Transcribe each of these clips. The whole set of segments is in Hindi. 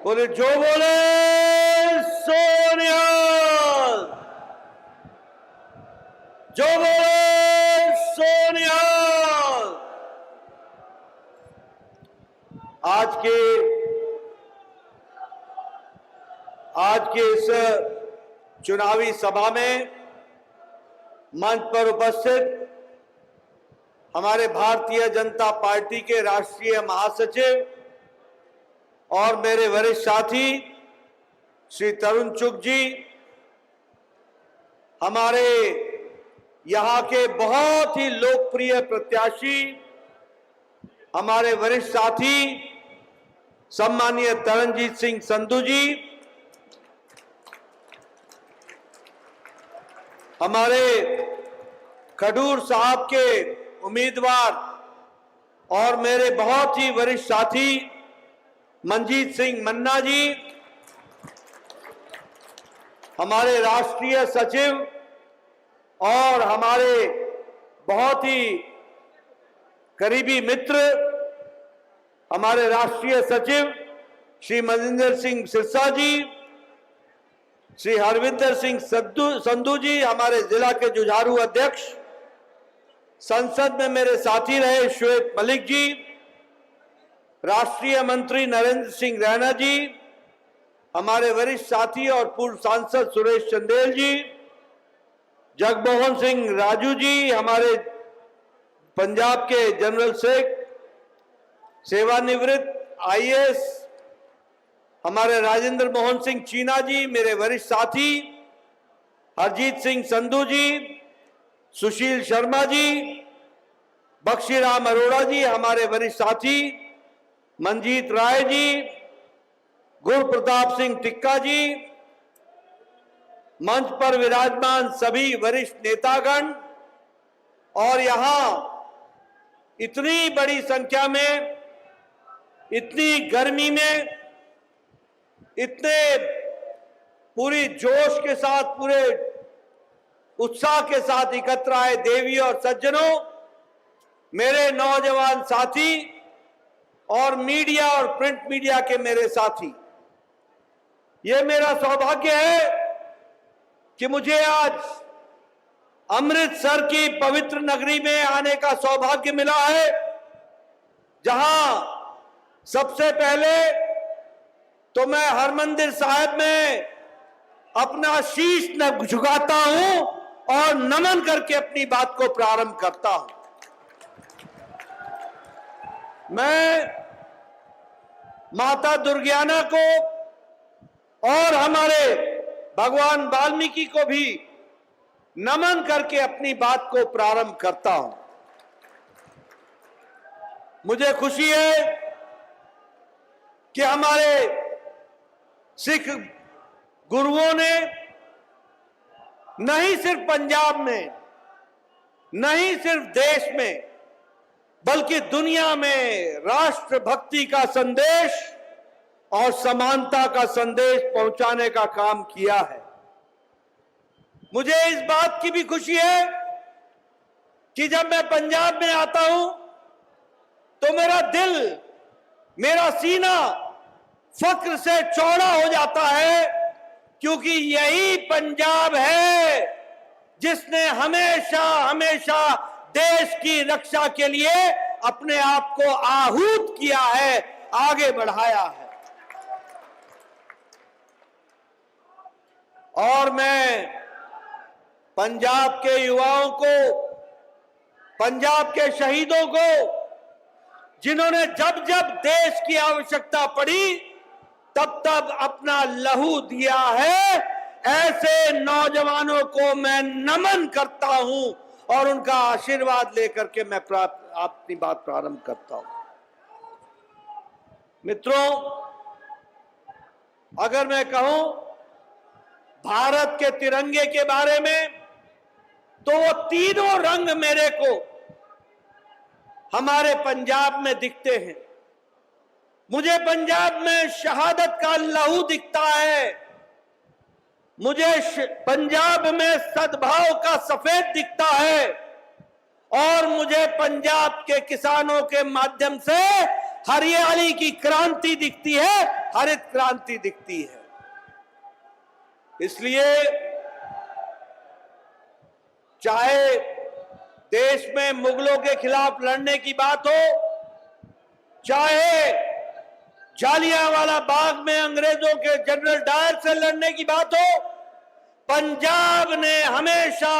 बोले जो बोले सोनिया, जो बोले सोनिया। आज के इस चुनावी सभा में मंच पर उपस्थित हमारे भारतीय जनता पार्टी के राष्ट्रीय महासचिव और मेरे वरिष्ठ साथी श्री तरुण चुग जी, हमारे यहाँ के बहुत ही लोकप्रिय प्रत्याशी हमारे वरिष्ठ साथी सम्मानीय तरनजीत सिंह संधू जी, हमारे खडूर साहब के उम्मीदवार और मेरे बहुत ही वरिष्ठ साथी मनजीत सिंह मन्ना जी, हमारे राष्ट्रीय सचिव और हमारे बहुत ही करीबी मित्र हमारे राष्ट्रीय सचिव श्री मनिंदर सिंह सिरसा जी, श्री हरविंदर सिंह संधू जी, हमारे जिला के जुझारू अध्यक्ष, संसद में मेरे साथी रहे श्वेत मलिक जी, राष्ट्रीय मंत्री नरेंद्र सिंह रैना जी, हमारे वरिष्ठ साथी और पूर्व सांसद सुरेश चंदेल जी, जगमोहन सिंह राजू जी, हमारे पंजाब के जनरल शेख, सेवानिवृत्त आईएएस हमारे राजेंद्र मोहन सिंह चीना जी, मेरे वरिष्ठ साथी हरजीत सिंह संधू जी, सुशील शर्मा जी, बख्शीराम अरोड़ा जी, हमारे वरिष्ठ साथी मंजीत राय जी, गुरु प्रताप सिंह टिक्का जी, मंच पर विराजमान सभी वरिष्ठ नेतागण और यहां इतनी बड़ी संख्या में, इतनी गर्मी में, इतने पूरी जोश के साथ, पूरे उत्साह के साथ एकत्र आए देवी और सज्जनों, मेरे नौजवान साथी और मीडिया और प्रिंट मीडिया के मेरे साथी, ये मेरा सौभाग्य है कि मुझे आज अमृतसर की पवित्र नगरी में आने का सौभाग्य मिला है, जहां सबसे पहले तो मैं हरमंदिर साहिब में अपना शीश झुकाता हूं और नमन करके अपनी बात को प्रारंभ करता हूं। मैं माता दुर्गाना को और हमारे भगवान वाल्मीकि को भी नमन करके अपनी बात को प्रारंभ करता हूं। मुझे खुशी है कि हमारे सिख गुरुओं ने नहीं सिर्फ पंजाब में, नहीं सिर्फ देश में, बल्कि दुनिया में राष्ट्र भक्ति का संदेश और समानता का संदेश पहुंचाने का काम किया है। मुझे इस बात की भी खुशी है कि जब मैं पंजाब में आता हूं तो मेरा दिल, मेरा सीना फक्र से चौड़ा हो जाता है, क्योंकि यही पंजाब है जिसने हमेशा हमेशा देश की रक्षा के लिए अपने आप को आहूत किया है, आगे बढ़ाया है। और मैं पंजाब के युवाओं को, पंजाब के शहीदों को, जिन्होंने जब जब देश की आवश्यकता पड़ी तब तब अपना लहू दिया है, ऐसे नौजवानों को मैं नमन करता हूं और उनका आशीर्वाद लेकर के मैं अपनी बात प्रारंभ करता हूं। मित्रों, अगर मैं कहूं भारत के तिरंगे के बारे में, तो वो तीनों रंग मेरे को हमारे पंजाब में दिखते हैं। मुझे पंजाब में शहादत का लहू दिखता है, मुझे पंजाब में सद्भाव का सफेद दिखता है और मुझे पंजाब के किसानों के माध्यम से हरियाली की क्रांति दिखती है, हरित क्रांति दिखती है। इसलिए चाहे देश में मुगलों के खिलाफ लड़ने की बात हो, चाहे जालियांवाला बाग में अंग्रेजों के जनरल डायर से लड़ने की बात हो, पंजाब ने हमेशा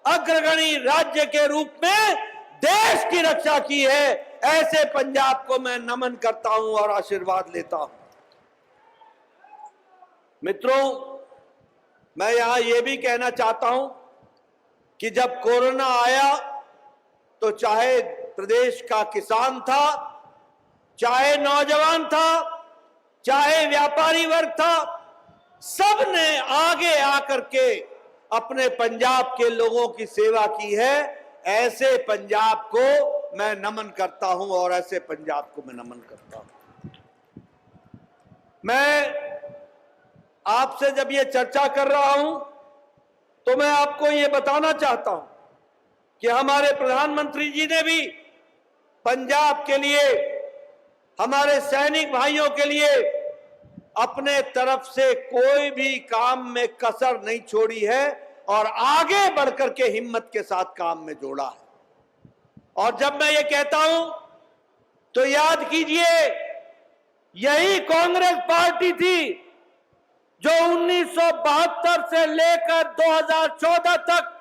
अग्रगणी राज्य के रूप में देश की रक्षा की है। ऐसे पंजाब को मैं नमन करता हूं और आशीर्वाद लेता हूं। मित्रों, मैं यहां यह भी कहना चाहता हूं कि जब कोरोना आया तो चाहे प्रदेश का किसान था, चाहे नौजवान था, चाहे व्यापारी वर्ग था, सब ने आगे आकर के अपने पंजाब के लोगों की सेवा की है। ऐसे पंजाब को मैं नमन करता हूं और ऐसे पंजाब को मैं नमन करता हूं। मैं आपसे जब ये चर्चा कर रहा हूं तो मैं आपको ये बताना चाहता हूं कि हमारे प्रधानमंत्री जी ने भी पंजाब के लिए, हमारे सैनिक भाइयों के लिए अपने तरफ से कोई भी काम में कसर नहीं छोड़ी है और आगे बढ़कर के हिम्मत के साथ काम में जोड़ा है। और जब मैं ये कहता हूं तो याद कीजिए, यही कांग्रेस पार्टी थी जो 1972 से लेकर 2014 तक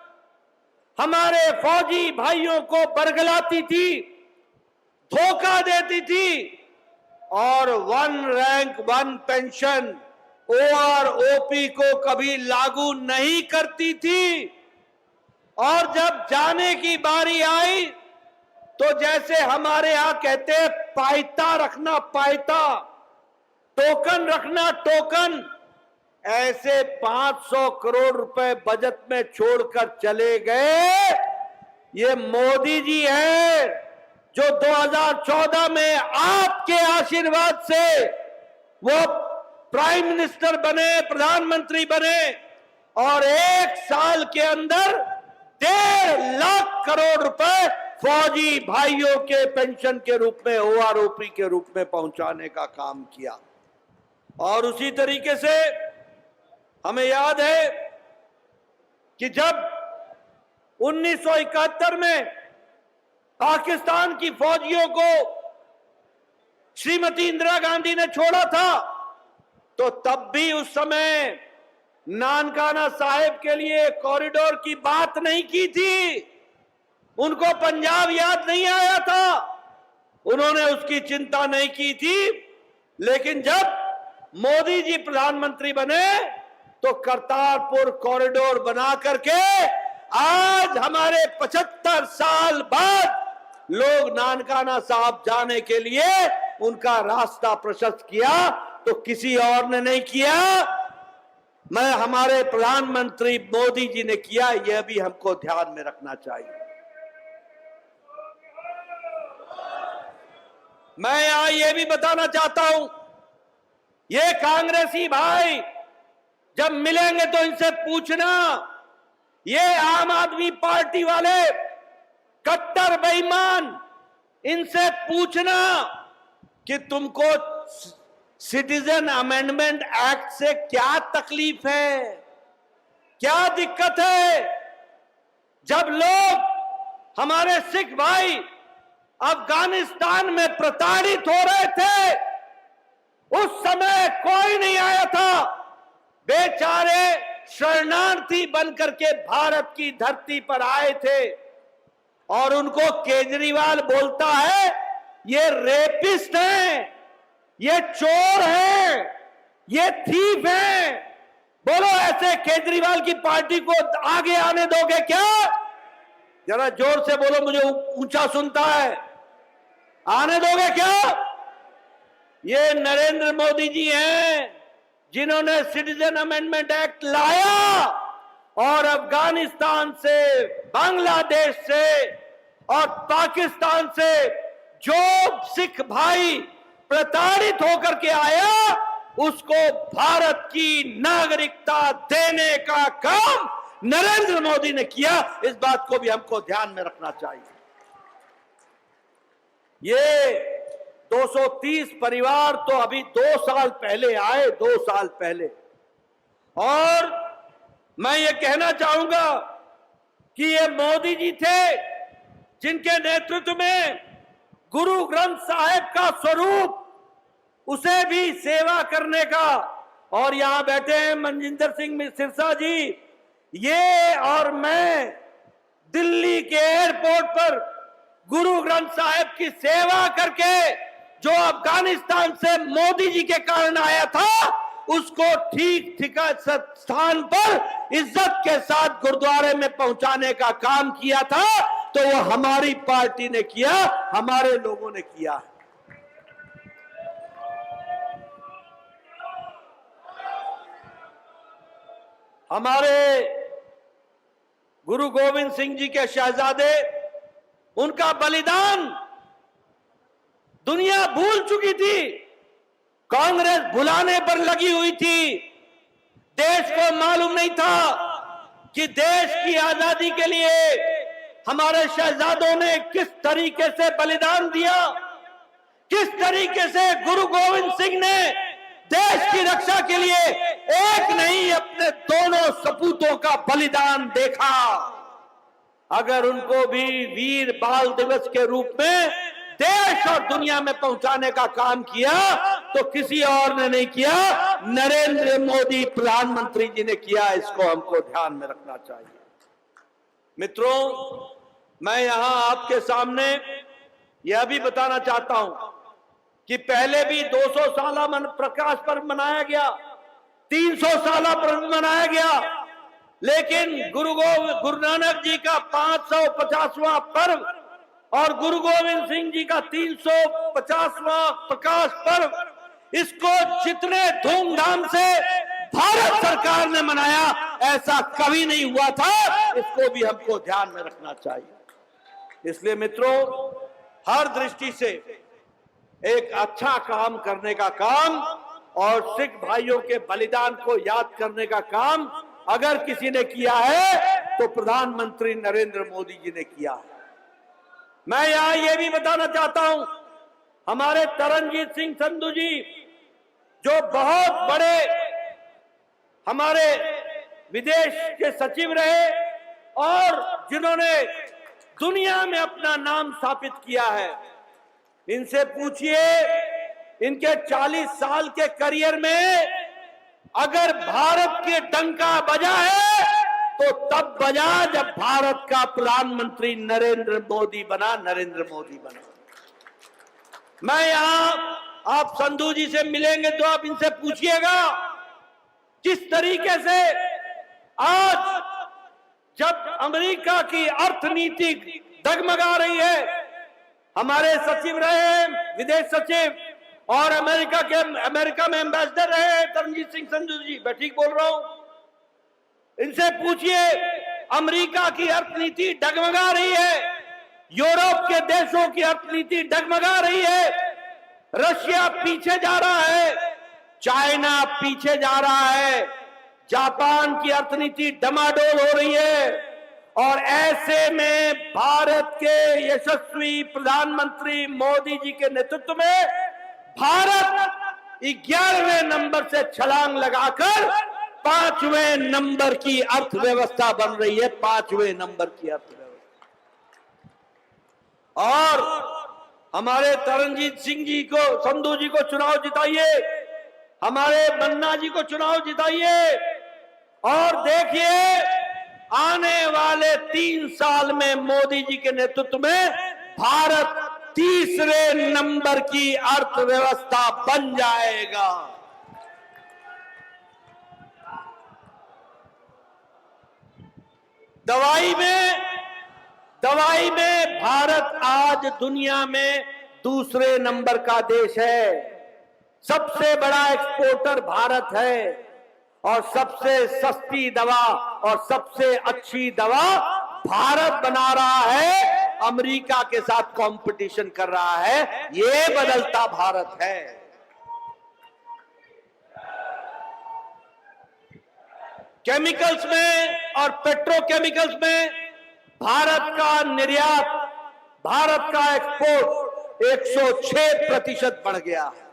हमारे फौजी भाइयों को बरगलाती थी, धोखा देती थी और 1 रैंक 1 पेंशन OROP को कभी लागू नहीं करती थी। और जब जाने की बारी आई तो जैसे हमारे यहां कहते हैं पायता रखना पायता, टोकन रखना टोकन, ऐसे 500 करोड़ रुपए बजट में छोड़कर चले गए। ये मोदी जी है जो 2014 में आपके आशीर्वाद से वो प्राइम मिनिस्टर बने, प्रधानमंत्री बने और 1 साल के अंदर 1.5 लाख करोड़ रुपए फौजी भाइयों के पेंशन के रूप में, OROP के रूप में पहुंचाने का काम किया। और उसी तरीके से हमें याद है कि जब 1971 में पाकिस्तान की फौजियों को श्रीमती इंदिरा गांधी ने छोड़ा था तो तब भी उस समय नानकाना साहिब के लिए कॉरिडोर की बात नहीं की थी। उनको पंजाब याद नहीं आया था, उन्होंने उसकी चिंता नहीं की थी। लेकिन जब मोदी जी प्रधानमंत्री बने तो करतारपुर कॉरिडोर बना करके आज हमारे 75 साल बाद लोग नानकाना साहब जाने के लिए उनका रास्ता प्रशस्त किया, तो किसी और ने नहीं किया, मैं हमारे प्रधानमंत्री मोदी जी ने किया। यह भी हमको ध्यान में रखना चाहिए। मैं यहां यह भी बताना चाहता हूं, ये कांग्रेसी भाई जब मिलेंगे तो इनसे पूछना, ये आम आदमी पार्टी वाले कट्टर बेईमान, इनसे पूछना कि तुमको सिटीजन अमेंडमेंट एक्ट से क्या तकलीफ है, क्या दिक्कत है। जब लोग हमारे सिख भाई अफगानिस्तान में प्रताड़ित हो रहे थे, उस समय कोई नहीं आया था। बेचारे शरणार्थी बनकर के भारत की धरती पर आए थे और उनको केजरीवाल बोलता है ये रेपिस्ट हैं, ये चोर हैं, ये थीफ हैं। बोलो, ऐसे केजरीवाल की पार्टी को आगे आने दोगे क्या? जरा जोर से बोलो, मुझे ऊंचा सुनता है। आने दोगे क्या? ये नरेंद्र मोदी जी हैं जिन्होंने सिटीजन अमेंडमेंट एक्ट लाया और अफगानिस्तान से, बांग्लादेश से और पाकिस्तान से जो सिख भाई प्रताड़ित होकर के आया, उसको भारत की नागरिकता देने का काम नरेंद्र मोदी ने किया। इस बात को भी हमको ध्यान में रखना चाहिए। ये 230 परिवार तो अभी 2 साल पहले आए, 2 साल पहले। और मैं ये कहना चाहूंगा कि ये मोदी जी थे जिनके नेतृत्व में गुरु ग्रंथ साहिब का स्वरूप, उसे भी सेवा करने का, और यहां बैठे हैं मनजिंदर सिंह सिरसा जी, ये और मैं दिल्ली के एयरपोर्ट पर गुरु ग्रंथ साहिब की सेवा करके जो अफगानिस्तान से मोदी जी के कारण आया था, उसको ठीक स्थान पर इज्जत के साथ गुरुद्वारे में पहुंचाने का काम किया था। तो वो हमारी पार्टी ने किया, हमारे लोगों ने किया। हमारे गुरु गोविंद सिंह जी के शहजादे, उनका बलिदान दुनिया भूल चुकी थी, कांग्रेस भुलाने पर लगी हुई थी। देश को मालूम नहीं था कि देश की आजादी के लिए हमारे शहजादों ने किस तरीके से बलिदान दिया, किस तरीके से गुरु गोविंद सिंह ने देश की रक्षा के लिए एक नहीं अपने दोनों सपूतों का बलिदान देखा। अगर उनको भी वीर बाल दिवस के रूप में देश और दुनिया में पहुंचाने का काम किया तो किसी और ने नहीं किया, नरेंद्र मोदी प्रधानमंत्री जी ने किया। इसको हमको ध्यान में रखना चाहिए। मित्रों, मैं यहां आपके सामने यह भी बताना चाहता हूं कि पहले भी 200 साला प्रकाश पर्व मनाया गया, 300 साला पर्व मनाया गया, लेकिन गुरु नानक जी का 550वां पर्व और गुरु गोविंद सिंह जी का 350वां प्रकाश पर्व, इसको जितने धूमधाम से भारत सरकार ने मनाया, ऐसा कभी नहीं हुआ था। इसको भी हमको ध्यान में रखना चाहिए। इसलिए मित्रों, हर दृष्टि से एक अच्छा काम करने का काम और सिख भाइयों के बलिदान को याद करने का काम अगर किसी ने किया है तो प्रधानमंत्री नरेंद्र मोदी जी ने किया है। मैं यहां यह भी बताना चाहता हूं, हमारे तरनजीत सिंह संधू जी जो बहुत बड़े हमारे विदेश के सचिव रहे और जिन्होंने दुनिया में अपना नाम स्थापित किया है, इनसे पूछिए, इनके 40 साल के करियर में अगर भारत के डंका बजा है तो तब बजा जब भारत का प्रधानमंत्री नरेंद्र मोदी बना। मैं यहां आप संधू जी से मिलेंगे तो आप इनसे पूछिएगा किस तरीके से आज जब अमेरिका की अर्थनीति डगमगा रही है, हमारे सचिव रहे, विदेश सचिव और अमेरिका में एम्बेसडर रहे तरनजीत सिंह संधू जी, मैं ठीक बोल रहा हूं? इनसे पूछिए, अमेरिका की अर्थनीति डगमगा रही है, यूरोप के देशों की अर्थनीति डगमगा रही है, रशिया पीछे जा रहा है, चाइना पीछे जा रहा है, जापान की अर्थनीति डमाडोल हो रही है। और ऐसे में भारत के यशस्वी प्रधानमंत्री मोदी जी के नेतृत्व में भारत 11वें नंबर से छलांग लगाकर 5वें नंबर की अर्थव्यवस्था बन रही है, 5वें नंबर की अर्थव्यवस्था। और हमारे तरनजीत सिंह जी को, संधू जी को चुनाव जिताइए, हमारे मन्ना जी को चुनाव जिताइए और देखिए आने वाले 3 साल में मोदी जी के नेतृत्व में भारत 3रे नंबर की अर्थव्यवस्था बन जाएगा। दवाई में भारत आज दुनिया में 2रे नंबर का देश है। सबसे बड़ा एक्सपोर्टर भारत है और सबसे सस्ती दवा और सबसे अच्छी दवा भारत बना रहा है, अमेरिका के साथ कंपटीशन कर रहा है। ये बदलता भारत है। केमिकल्स में और पेट्रोकेमिकल्स में भारत का निर्यात, भारत का एक्सपोर्ट 106% बढ़ गया है।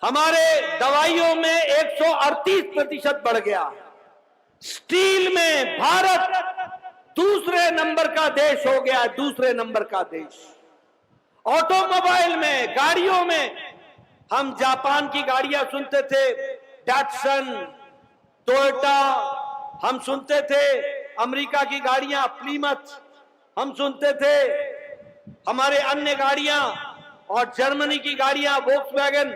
हमारे दवाइयों में 138% बढ़ गया। स्टील में भारत दूसरे नंबर का देश हो गया, दूसरे नंबर का देश। ऑटोमोबाइल में, गाड़ियों में हम जापान की गाड़ियां सुनते थे, डैटसन, टोयोटा, हम सुनते थे अमेरिका की गाड़ियां, प्लीमथ, हम सुनते थे हमारे अन्य गाड़ियां, और जर्मनी की गाड़ियां, वोक्सवैगन।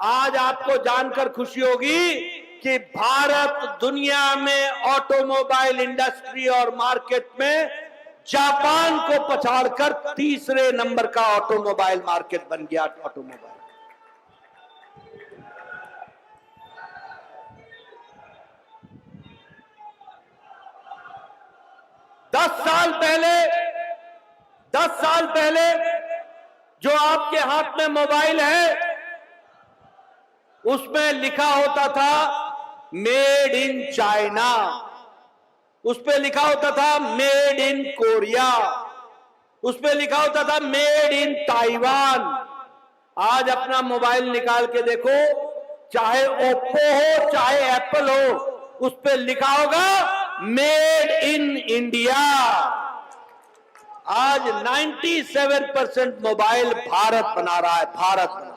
आज आपको जानकर खुशी होगी कि भारत दुनिया में ऑटोमोबाइल इंडस्ट्री और मार्केट में जापान को पछाड़कर तीसरे नंबर का ऑटोमोबाइल मार्केट बन गया। ऑटोमोबाइल 10 साल पहले जो आपके हाथ में मोबाइल है उसमें लिखा होता था मेड इन चाइना, उस पे लिखा होता था मेड इन कोरिया, उस पे लिखा होता था मेड इन ताइवान। आज अपना मोबाइल निकाल के देखो, चाहे ओप्पो हो चाहे एप्पल हो, उस पे लिखा होगा मेड इन इंडिया। आज 97% मोबाइल भारत बना रहा है, भारत बना रहा है।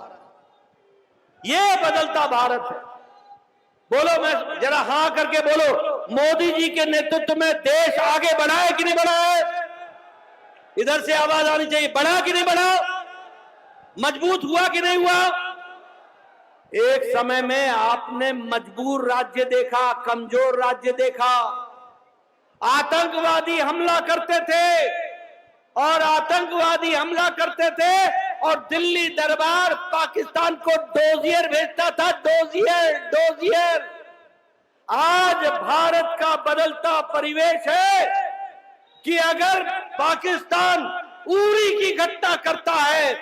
ये बदलता भारत है। बोलो, मैं जरा हां करके बोलो, मोदी जी के नेतृत्व में देश आगे बढ़ा है कि नहीं बढ़ा है? इधर से आवाज आनी चाहिए, बढ़ा कि नहीं बढ़ा? मजबूत हुआ कि नहीं हुआ? एक समय में आपने मजबूर राज्य देखा, कमजोर राज्य देखा। आतंकवादी हमला करते थे और आतंकवादी हमला करते थे और दिल्ली दरबार पाकिस्तान को डोजियर भेजता था, डोजियर। आज भारत का बदलता परिवेश है कि अगर पाकिस्तान उरी की घटना करता है,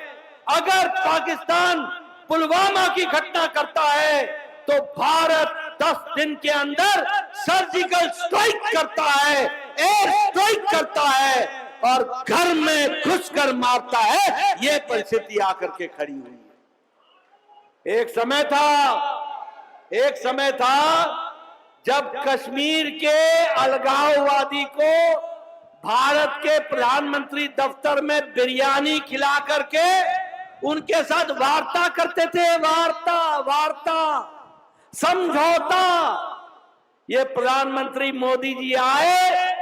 अगर पाकिस्तान पुलवामा की घटना करता है, तो भारत 10 दिन के अंदर सर्जिकल स्ट्राइक करता है, एयर स्ट्राइक करता है और घर में घुसकर मारता है। यह परिस्थिति आकर के खड़ी हुई है। एक समय था जब कश्मीर के अलगाववादी को भारत के प्रधानमंत्री दफ्तर में बिरयानी खिला करके उनके साथ वार्ता करते थे, वार्ता, समझौता। ये प्रधानमंत्री मोदी जी आए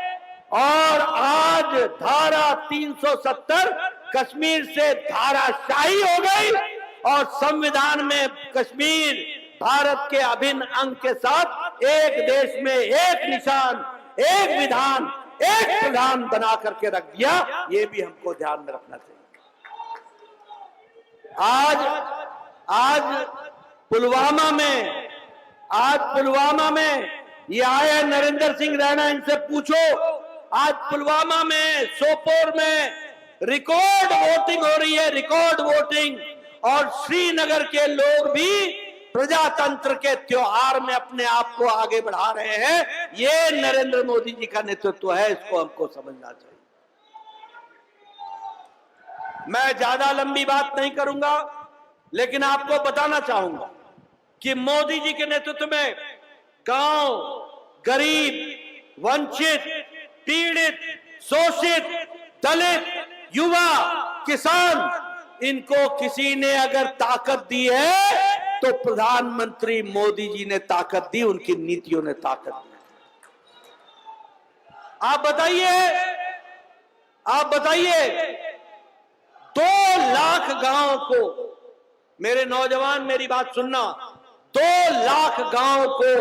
और आज धारा 370 कश्मीर से धाराशाही हो गई और संविधान में कश्मीर भारत के अभिन्न अंग के साथ एक देश में एक निशान, एक विधान, एक प्रधान बना करके रख दिया। ये भी हमको ध्यान में रखना चाहिए। आज पुलवामा में ये आए नरेंद्र सिंह रैना, इनसे पूछो। आज पुलवामा में, सोपोर में रिकॉर्ड वोटिंग हो रही है, रिकॉर्ड वोटिंग। और श्रीनगर के लोग भी प्रजातंत्र के त्योहार में अपने आप को आगे बढ़ा रहे हैं। ये नरेंद्र मोदी जी का नेतृत्व है, इसको हमको समझना चाहिए। मैं ज्यादा लंबी बात नहीं करूंगा, लेकिन आपको बताना चाहूंगा कि मोदी जी के नेतृत्व में गांव, गरीब, वंचित, पीड़ित, शोषित, दलित, युवा, किसान, इनको किसी ने अगर ताकत दी है तो प्रधानमंत्री मोदी जी ने ताकत दी, उनकी नीतियों ने ताकत दी। आप बताइए 2 लाख गांव को, मेरे नौजवान मेरी बात सुनना, 2 लाख गांव को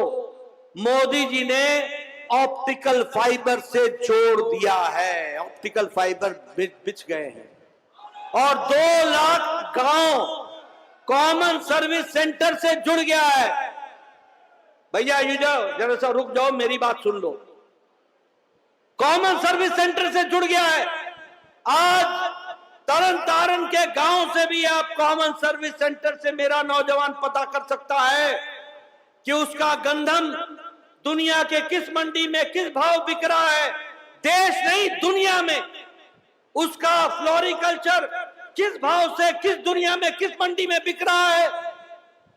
मोदी जी ने ऑप्टिकल फाइबर से जोड़ दिया है। ऑप्टिकल फाइबर बिछ गए हैं और 2 लाख गांव कॉमन सर्विस सेंटर से जुड़ गया है। भैया ये जाओ, जरा सा रुक जाओ, मेरी बात सुन लो। कॉमन सर्विस सेंटर से जुड़ गया है। आज तरन तारण के गांव से भी आप कॉमन सर्विस सेंटर से मेरा नौजवान पता कर सकता है कि उसका गंधम दुनिया के किस मंडी में किस भाव बिक रहा है। देश नहीं, दुनिया में उसका फ्लोरिकल्चर किस भाव से, किस दुनिया में, किस मंडी में बिक रहा है।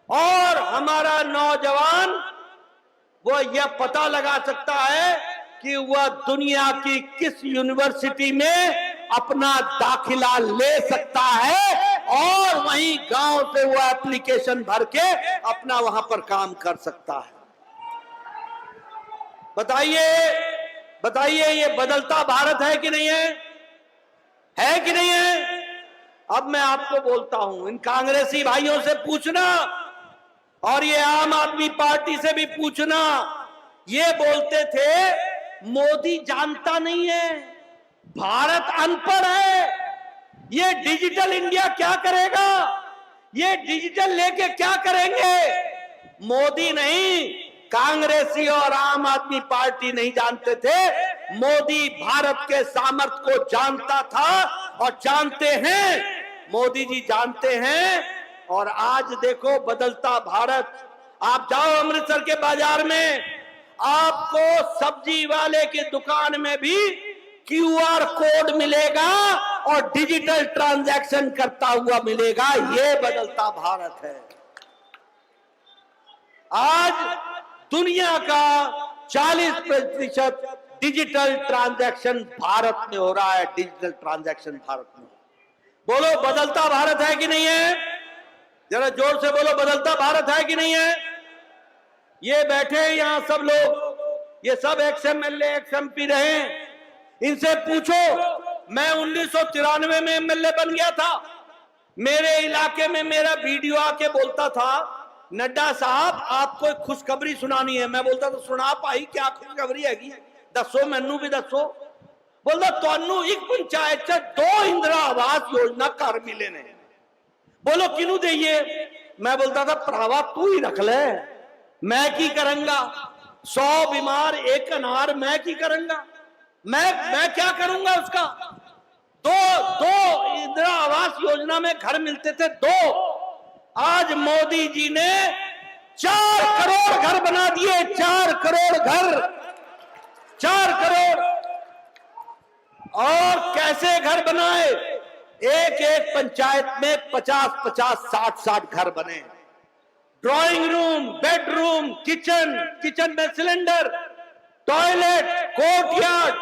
और हमारा नौजवान वो यह पता लगा सकता है कि वह दुनिया की किस यूनिवर्सिटी में अपना दाखिला ले सकता है और वहीं गांव से वो एप्लीकेशन भर के अपना वहां पर काम कर सकता है। बताइए बताइए, ये बदलता भारत है कि नहीं है? है कि नहीं है? अब मैं आपको बोलता हूं, इन कांग्रेसी भाइयों से पूछना और ये आम आदमी पार्टी से भी पूछना। ये बोलते थे मोदी जानता नहीं है, भारत अनपढ़ है, ये डिजिटल इंडिया क्या करेगा, ये डिजिटल लेके क्या करेंगे। मोदी नहीं, कांग्रेसी और आम आदमी पार्टी नहीं जानते थे, मोदी भारत के सामर्थ्य को जानता था और जानते हैं। मोदी जी जानते हैं। और आज देखो बदलता भारत। आप जाओ अमृतसर के बाजार में, आपको सब्जी वाले की दुकान में भी क्यूआर कोड मिलेगा और डिजिटल ट्रांजैक्शन करता हुआ मिलेगा। ये बदलता भारत है। आज दुनिया का 40% डिजिटल ट्रांजैक्शन भारत में हो रहा है। डिजिटल ट्रांजैक्शन भारत में। बोलो बदलता भारत है कि नहीं है? जरा जोर से बोलो, बदलता भारत है कि नहीं है? ये बैठे यहां सब लोग, ये सब एक्स एमएलए एक्स एमपी रहे। इनसे पूछो, मैं 1993 में एमएलए बन गया था। मेरे इलाके में मेरा वीडियो आके बोलता था, नड्डा साहब आपको एक खुशखबरी सुनानी है। मैं बोलता था सुना पाई, क्या खुशखबरी हैगी, दसो मैनू भी दसो। बोलता तुहानू एक पंचायत च 2 इंदिरा आवास योजना घर मिले ने। बोलो किनू दईए? मैं बोलता था भरावा तू ही रख ले, मैं की करूंगा। 100 बीमार एक अनार, मैं की करूंगा? मैं क्या करूंगा उसका? दो इंदिरा आवास योजना में घर मिलते थे 2। आज मोदी जी ने 4 करोड़ घर बना दिए। 4 करोड़ घर, 4 करोड़। और कैसे घर बनाए? एक एक पंचायत में 50-50, 60-60 घर बने। ड्राइंग रूम, बेडरूम, किचन में सिलेंडर, टॉयलेट, कोर्टयार्ड।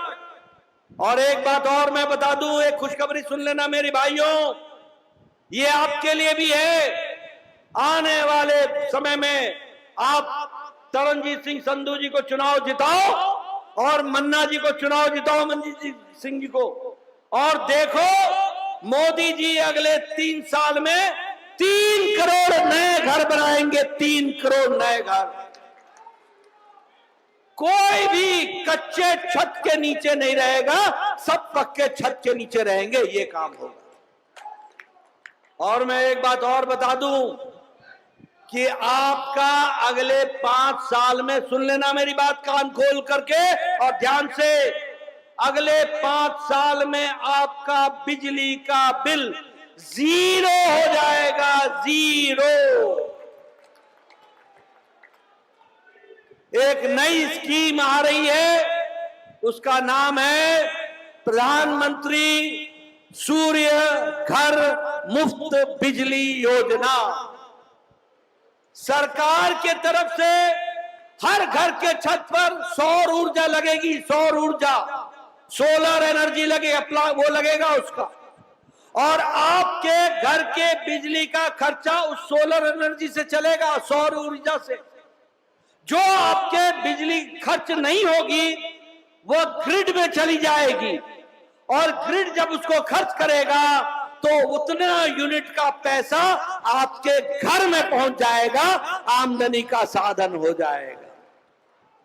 और एक बात और मैं बता दूं, एक खुशखबरी सुन लेना मेरे भाइयों, ये आपके लिए भी है। आने वाले समय में आप तरनजीत सिंह संधू जी को चुनाव जिताओ और मन्ना जी को चुनाव जिताओ, मनजीत सिंह जी को। और देखो मोदी जी अगले 3 साल में 3 करोड़ नए घर बनाएंगे। 3 करोड़ नए घर। कोई भी कच्चे छत के नीचे नहीं रहेगा, सब पक्के छत के नीचे रहेंगे। ये काम होगा। और मैं एक बात और बता दूं कि आपका अगले 5 साल में, सुन लेना मेरी बात कान खोल करके और ध्यान से, अगले 5 साल में आपका बिजली का बिल 0 हो जाएगा। 0। एक नई स्कीम आ रही है, उसका नाम है प्रधानमंत्री सूर्य घर मुफ्त बिजली योजना। सरकार के तरफ से हर घर के छत पर सौर ऊर्जा लगेगी। सौर ऊर्जा, सोलर एनर्जी लगेगा, वो लगेगा उसका। और आपके घर के बिजली का खर्चा उस सोलर एनर्जी से चलेगा, सौर ऊर्जा से। जो आपके बिजली खर्च नहीं होगी वो ग्रिड में चली जाएगी, और ग्रिड जब उसको खर्च करेगा तो उतना यूनिट का पैसा आपके घर में पहुंच जाएगा, आमदनी का साधन हो जाएगा।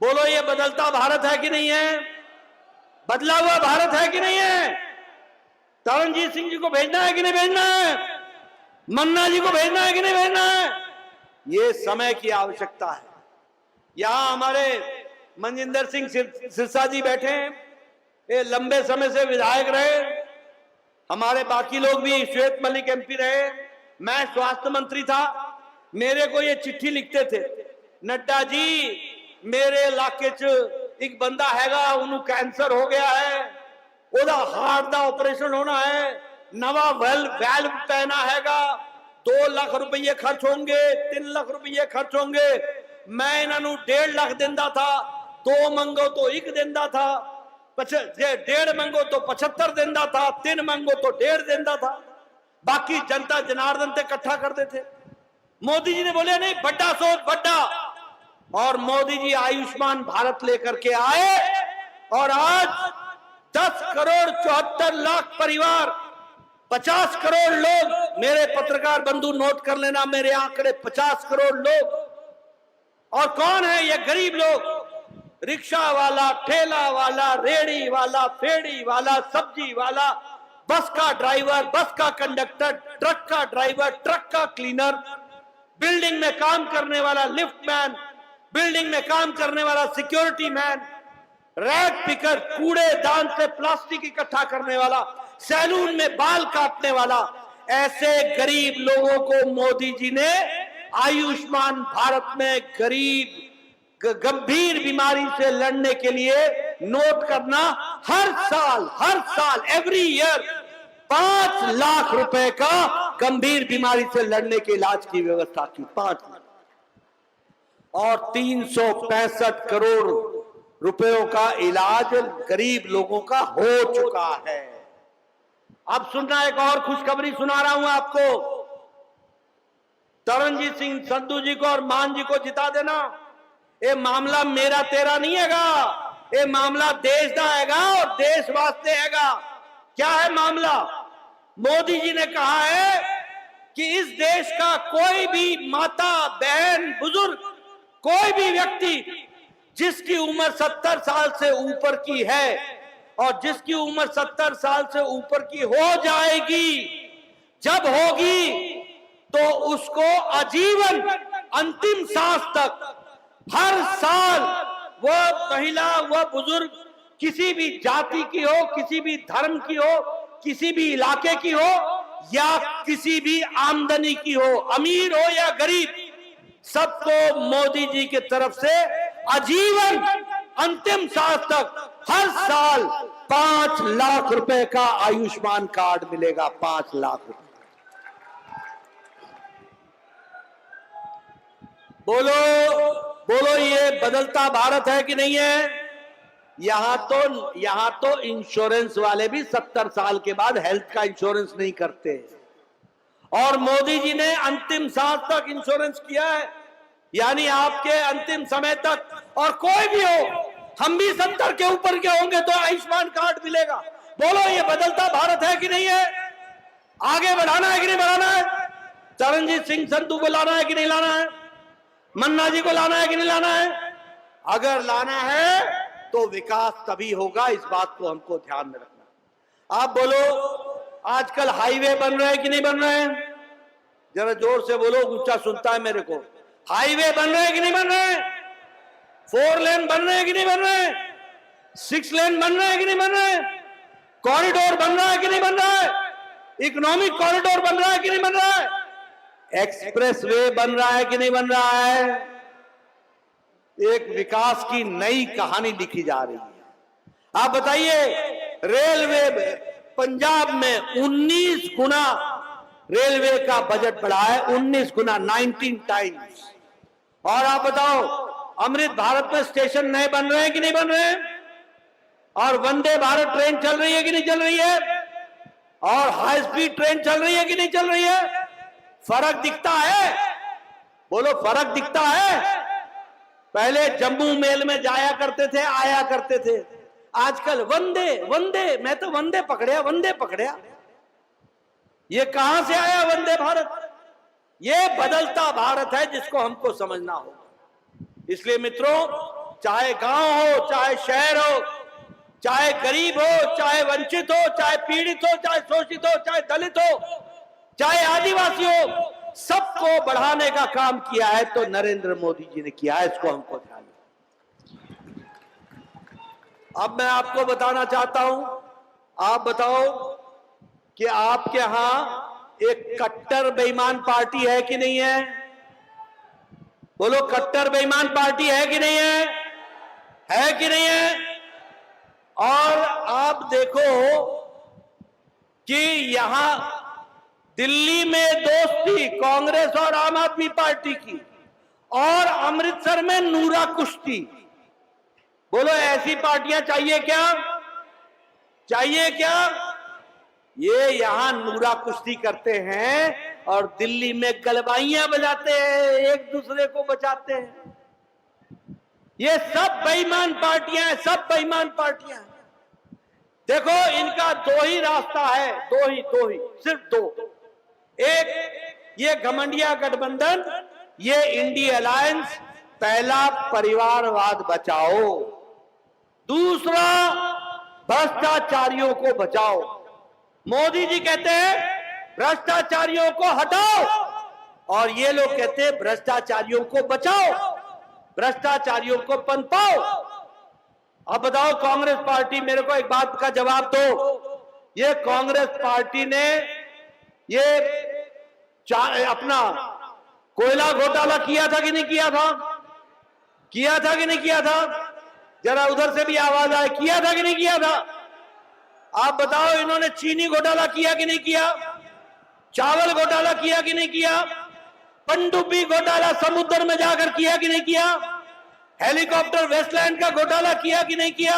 बोलो ये बदलता भारत है कि नहीं है? बदला हुआ भारत है कि नहीं है? तरनजीत सिंह जी को भेजना है कि नहीं भेजना है? मन्ना जी को भेजना है कि नहीं भेजना है? ये समय की आवश्यकता है। यहां हमारे मनजिंदर सिंह सिरसा जी बैठे हैं, ये लंबे समय से विधायक रहे। हमारे बाकी लोग भी, श्वेत मलिक एमपी रहे, मैं स्वास्थ्य मंत्री था। मेरे को ये चिट्ठी लिखते थे, नड्डा जी मेरे इलाके च एक बंदा हैगा, उन्हें कैंसर हो गया है, ओदा हार्ट दा ऑपरेशन होना है, नवा वैल्व पहना हैगा, 2 लाख रुपये खर्च होंगे, 3 लाख रुपये खर्च होंगे। मैं इन्हों 1.5 लाख दिंदा था, 2 मंगो तो 1 दिंदा था, 1.5 मंगो तो 75 दिंदा था, 3 मंगो तो 1.5 दिंदा था, बाकी जनता जनार्दन से इकट्ठा करते थे। मोदी जी ने बोले नहीं, बड़ा सोच बड़ा, और मोदी जी आयुष्मान भारत लेकर के आए और आज 10 करोड़ 74 लाख परिवार, 50 करोड़ लोग, मेरे पत्रकार बंधु नोट कर लेना मेरे आंकड़े, 50 करोड़ लोग। और कौन है ये गरीब लोग? रिक्शा वाला, ठेला वाला, रेड़ी वाला, फेड़ी वाला, सब्जी वाला, बस का ड्राइवर, बस का कंडक्टर, ट्रक का ड्राइवर, ट्रक का क्लीनर, बिल्डिंग में काम करने वाला लिफ्ट मैन, बिल्डिंग में काम करने वाला सिक्योरिटी मैन, रैग पिकर, कूड़ेदान से प्लास्टिक इकट्ठा करने वाला, सैलून में बाल काटने वाला, ऐसे गरीब लोगों को मोदी जी ने आयुष्मान भारत में गरीब गंभीर बीमारी से लड़ने के लिए नोट करना, हर साल एवरी ईयर 5 लाख रुपए का गंभीर बीमारी से लड़ने के इलाज की व्यवस्था की, 5 लाख, और 365 करोड़ रुपयों का इलाज गरीब लोगों का हो चुका है। अब सुनना, एक और खुशखबरी सुना रहा हूं आपको। तरनजीत सिंह संधू जी को और मान जी को जिता देना, ये मामला मेरा तेरा नहीं हैगा, ये मामला देश का हैगा और देश वास्ते हैगा। क्या है मामला? मोदी जी ने कहा है कि इस देश का कोई भी माता, बहन, बुजुर्ग, कोई भी व्यक्ति जिसकी उम्र 70 साल से ऊपर की है और जिसकी उम्र 70 साल से ऊपर की हो जाएगी, जब होगी तो उसको आजीवन अंतिम सांस तक, हर साल वह महिला, वह बुजुर्ग किसी भी जाति की हो, किसी भी धर्म की हो, किसी भी इलाके की हो या किसी भी आमदनी की हो, अमीर हो या गरीब, सबको मोदी जी की तरफ से आजीवन अंतिम सांस तक हर साल 5 लाख रुपए का आयुष्मान कार्ड मिलेगा। 5 लाख रुपए। बोलो ये बदलता भारत है कि नहीं है? यहां तो इंश्योरेंस वाले भी 70 साल के बाद हेल्थ का इंश्योरेंस नहीं करते, और मोदी जी ने अंतिम सांस तक इंश्योरेंस किया है, यानी आपके अंतिम समय तक, और कोई भी हो, हम भी 70 के ऊपर के होंगे तो आयुष्मान कार्ड मिलेगा। बोलो ये बदलता भारत है कि नहीं है? आगे बढ़ाना है कि नहीं बढ़ाना है? तरनजीत सिंह संधू को लाना है कि नहीं लाना है? मन्ना जी को लाना है कि नहीं लाना है? अगर लाना है तो विकास तभी होगा, इस बात को हमको ध्यान में रखना। आप बोलो, आजकल हाईवे बन रहे हैं कि नहीं बन रहे हैं? जरा जोर से बोलो, ऊंचा सुनता है मेरे को। हाईवे बन रहे हैं कि नहीं बन रहे हैं? 4 लेन बन रहे हैं कि नहीं बन रहे हैं? 6 लेन बन रहे हैं कि नहीं बन रहे हैं? कॉरिडोर बन रहा है कि नहीं बन रहा है? इकोनॉमिक कॉरिडोर बन रहा है कि नहीं बन रहा है? एक्सप्रेस वे बन रहा है कि नहीं बन रहा है? एक विकास की नई कहानी लिखी जा रही है। आप बताइए, रेलवे पंजाब में 19 गुना रेलवे का बजट बढ़ा है, 19 गुना, 19 टाइम्स। और आप बताओ, अमृत भारत में स्टेशन नए बन रहे हैं कि नहीं बन रहे हैं? और वंदे भारत ट्रेन चल रही है कि नहीं चल रही है? और हाई स्पीड ट्रेन चल रही है कि नहीं चल रही है? फर्क दिखता है? बोलो, फर्क दिखता है? पहले जम्मू मेल में जाया करते थे, आया करते थे, आजकल वंदे, मैं तो वंदे पकड़या। ये कहां से आया वंदे भारत? ये बदलता भारत है जिसको हमको समझना होगा। इसलिए मित्रों, चाहे गांव हो, चाहे शहर हो, चाहे गरीब हो, चाहे वंचित हो, चाहे पीड़ित हो, चाहे शोषित हो, चाहे दलित हो, चाहे आदिवासी हो, सबको बढ़ाने का काम किया है तो नरेंद्र मोदी जी ने किया है, इसको हमको ध्यान रखना। अब मैं आपको बताना चाहता हूं, आप बताओ कि आपके यहां एक कट्टर बेईमान पार्टी है कि नहीं है? बोलो, कट्टर बेईमान पार्टी है कि नहीं है? है कि नहीं है? और आप देखो कि यहां दिल्ली में दोस्ती कांग्रेस और आम आदमी पार्टी की और अमृतसर में नूरा कुश्ती। बोलो ऐसी पार्टियां चाहिए क्या? चाहिए क्या? ये यहां नूरा कुश्ती करते हैं और दिल्ली में गलबाइयां बजाते हैं, एक दूसरे को बचाते हैं। ये सब बेईमान पार्टियां हैं, सब बेईमान पार्टियां हैं। देखो इनका दो ही रास्ता है, दो ही सिर्फ दो। एक ये घमंडिया गठबंधन, ये इंडी अलायंस, पहला परिवारवाद बचाओ, दूसरा भ्रष्टाचारियों को बचाओ। मोदी जी कहते हैं भ्रष्टाचारियों को हटाओ और ये लोग कहते हैं भ्रष्टाचारियों को बचाओ, भ्रष्टाचारियों को पनपाओ। अब बताओ कांग्रेस पार्टी, मेरे को एक बात का जवाब दो, ये कांग्रेस पार्टी ने ये अपना कोयला घोटाला किया था कि नहीं किया था? किया था कि नहीं किया था? जरा उधर से भी आवाज आए, किया था कि नहीं किया था? आप बताओ इन्होंने चीनी घोटाला किया कि नहीं किया? चावल घोटाला किया कि नहीं किया? पनडुब्बी घोटाला समुद्र में जाकर किया कि नहीं किया? हेलीकॉप्टर वेस्टलैंड का घोटाला किया कि नहीं किया?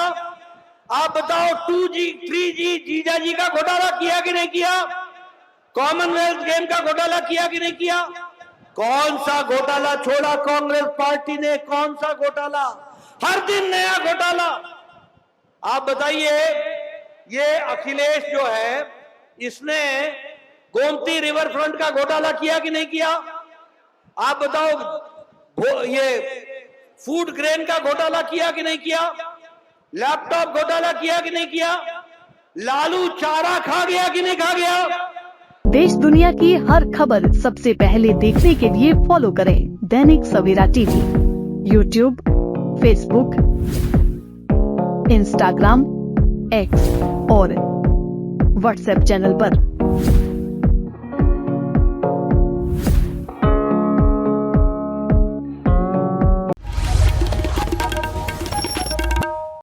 आप बताओ 2G 3G जीजाजी का घोटाला किया कि नहीं किया? कॉमनवेल्थ गेम का घोटाला किया कि नहीं किया? कौन सा घोटाला छोड़ा कांग्रेस पार्टी ने? कौन सा घोटाला? हर दिन नया घोटाला। आप बताइए, ये अखिलेश जो है इसने गोमती रिवर फ्रंट का घोटाला किया कि नहीं किया? आप बताओ ये फूड ग्रेन का घोटाला किया कि नहीं किया? लैपटॉप घोटाला किया कि नहीं किया? लालू चारा खा गया कि नहीं खा गया? देश दुनिया की हर खबर सबसे पहले देखने के लिए फॉलो करें Dainik Savera TV, YouTube, Facebook, Instagram, X और व्हाट्सएप चैनल पर।